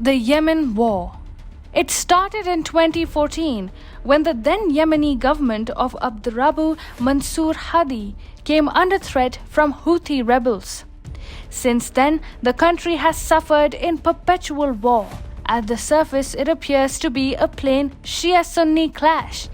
The Yemen War. It started in 2014 when the then Yemeni government of Abdurrabbu Mansour Hadi came under threat from Houthi rebels. Since then, the country has suffered in perpetual war. At the surface, it appears to be a plain Shia-Sunni clash,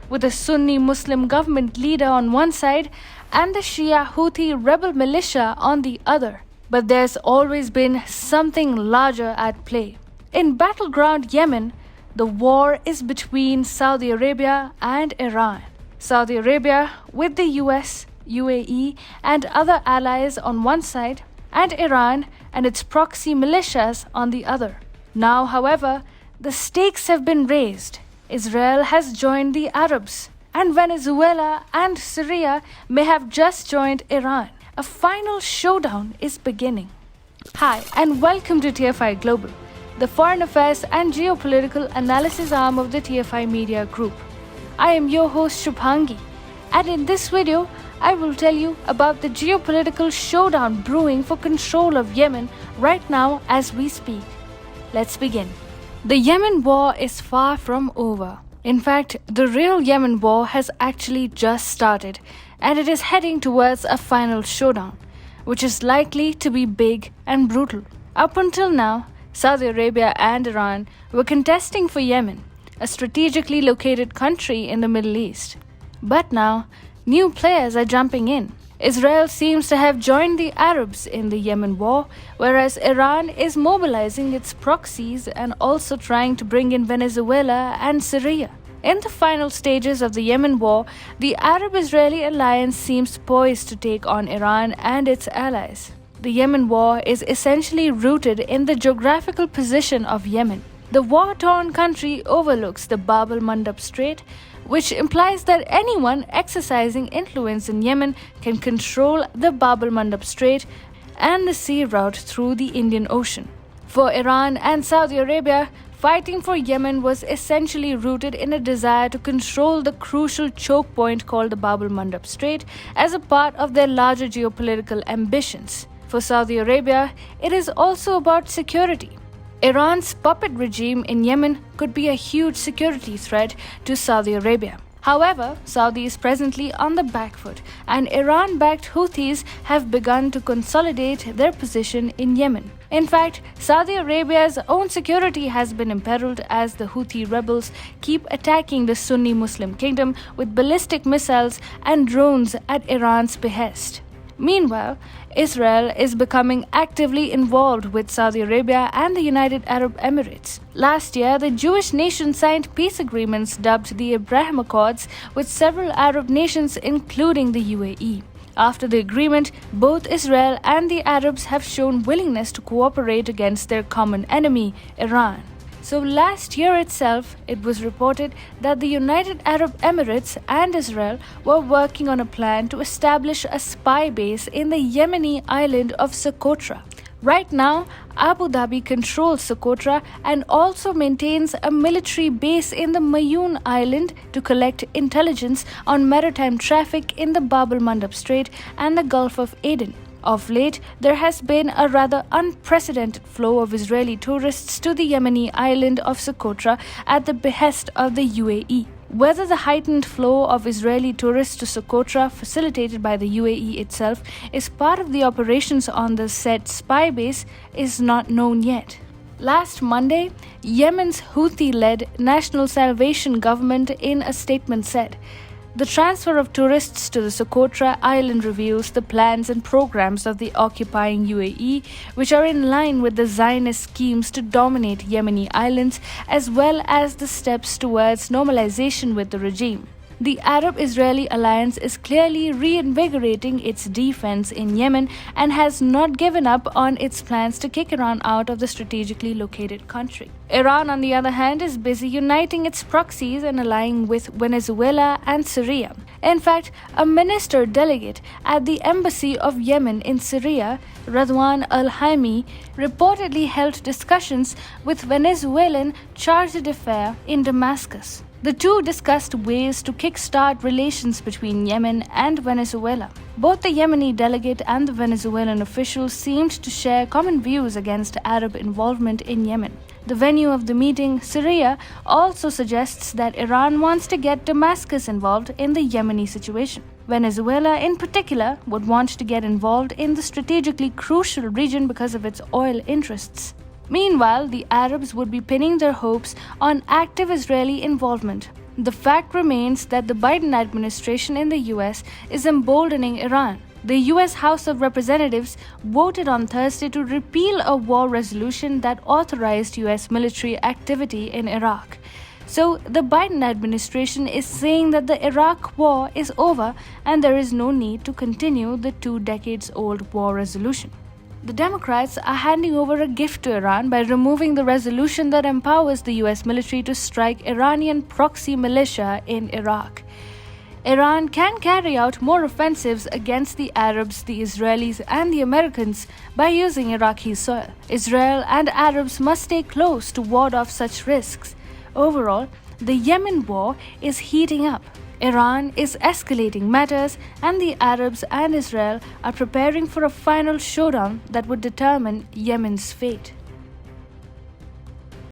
with a Sunni Muslim government leader on one side and the Shia Houthi rebel militia on the other. But there's always been something larger at play. In battleground Yemen, the war is between Saudi Arabia and Iran. Saudi Arabia with the US, UAE, and other allies on one side, and Iran and its proxy militias on the other. Now, however, the stakes have been raised. Israel has joined the Arabs, and Venezuela and Syria may have just joined Iran. A final showdown is beginning. Hi, and welcome to TFI Global, the foreign affairs and geopolitical analysis arm of the TFI Media Group. I am your host Shubhangi, and in this video, I will tell you about the geopolitical showdown brewing for control of Yemen right now as we speak. Let's begin. The Yemen war is far from over. In fact, the real Yemen war has actually just started, and it is heading towards a final showdown, which is likely to be big and brutal. Up until now, Saudi Arabia and Iran were contesting for Yemen, a strategically located country in the Middle East. But now, new players are jumping in. Israel seems to have joined the Arabs in the Yemen war, whereas Iran is mobilizing its proxies and also trying to bring in Venezuela and Syria. In the final stages of the Yemen war, the Arab-Israeli alliance seems poised to take on Iran and its allies. The Yemen war is essentially rooted in the geographical position of Yemen. The war-torn country overlooks the Bab el-Mandab Strait, which implies that anyone exercising influence in Yemen can control the Bab el-Mandab Strait and the sea route through the Indian Ocean. For Iran and Saudi Arabia, fighting for Yemen was essentially rooted in a desire to control the crucial choke point called the Bab el-Mandab Strait as a part of their larger geopolitical ambitions. For Saudi Arabia, it is also about security. Iran's puppet regime in Yemen could be a huge security threat to Saudi Arabia. However, Saudi is presently on the back foot, and Iran-backed Houthis have begun to consolidate their position in Yemen. In fact, Saudi Arabia's own security has been imperiled as the Houthi rebels keep attacking the Sunni Muslim kingdom with ballistic missiles and drones at Iran's behest. Meanwhile, Israel is becoming actively involved with Saudi Arabia and the United Arab Emirates. Last year, the Jewish nation signed peace agreements dubbed the Abraham Accords with several Arab nations, including the UAE. After the agreement, both Israel and the Arabs have shown willingness to cooperate against their common enemy, Iran. So last year itself, it was reported that the United Arab Emirates and Israel were working on a plan to establish a spy base in the Yemeni island of Socotra. Right now, Abu Dhabi controls Socotra and also maintains a military base in the Mayoun Island to collect intelligence on maritime traffic in the Bab el-Mandab Strait and the Gulf of Aden. Of late, there has been a rather unprecedented flow of Israeli tourists to the Yemeni island of Socotra at the behest of the UAE. Whether the heightened flow of Israeli tourists to Socotra, facilitated by the UAE itself, is part of the operations on the said spy base is not known yet. Last Monday, Yemen's Houthi-led National Salvation Government in a statement said, "The transfer of tourists to the Socotra island reveals the plans and programs of the occupying UAE, which are in line with the Zionist schemes to dominate Yemeni islands, as well as the steps towards normalization with the regime." The Arab-Israeli alliance is clearly reinvigorating its defense in Yemen and has not given up on its plans to kick Iran out of the strategically located country. Iran, on the other hand, is busy uniting its proxies and allying with Venezuela and Syria. In fact, a minister delegate at the embassy of Yemen in Syria, Radwan al-Haimi, reportedly held discussions with Venezuelan charge d'affaires in Damascus. The two discussed ways to kickstart relations between Yemen and Venezuela. Both the Yemeni delegate and the Venezuelan official seemed to share common views against Arab involvement in Yemen. The venue of the meeting, Syria, also suggests that Iran wants to get Damascus involved in the Yemeni situation. Venezuela, in particular, would want to get involved in the strategically crucial region because of its oil interests. Meanwhile, the Arabs would be pinning their hopes on active Israeli involvement. The fact remains that the Biden administration in the US is emboldening Iran. The US House of Representatives voted on Thursday to repeal a war resolution that authorized US military activity in Iraq. So, the Biden administration is saying that the Iraq war is over and there is no need to continue the 2 decades-old war resolution. The Democrats are handing over a gift to Iran by removing the resolution that empowers the US military to strike Iranian proxy militia in Iraq. Iran can carry out more offensives against the Arabs, the Israelis, and the Americans by using Iraqi soil. Israel and Arabs must stay close to ward off such risks. Overall, the Yemen war is heating up. Iran is escalating matters, and the Arabs and Israel are preparing for a final showdown that would determine Yemen's fate.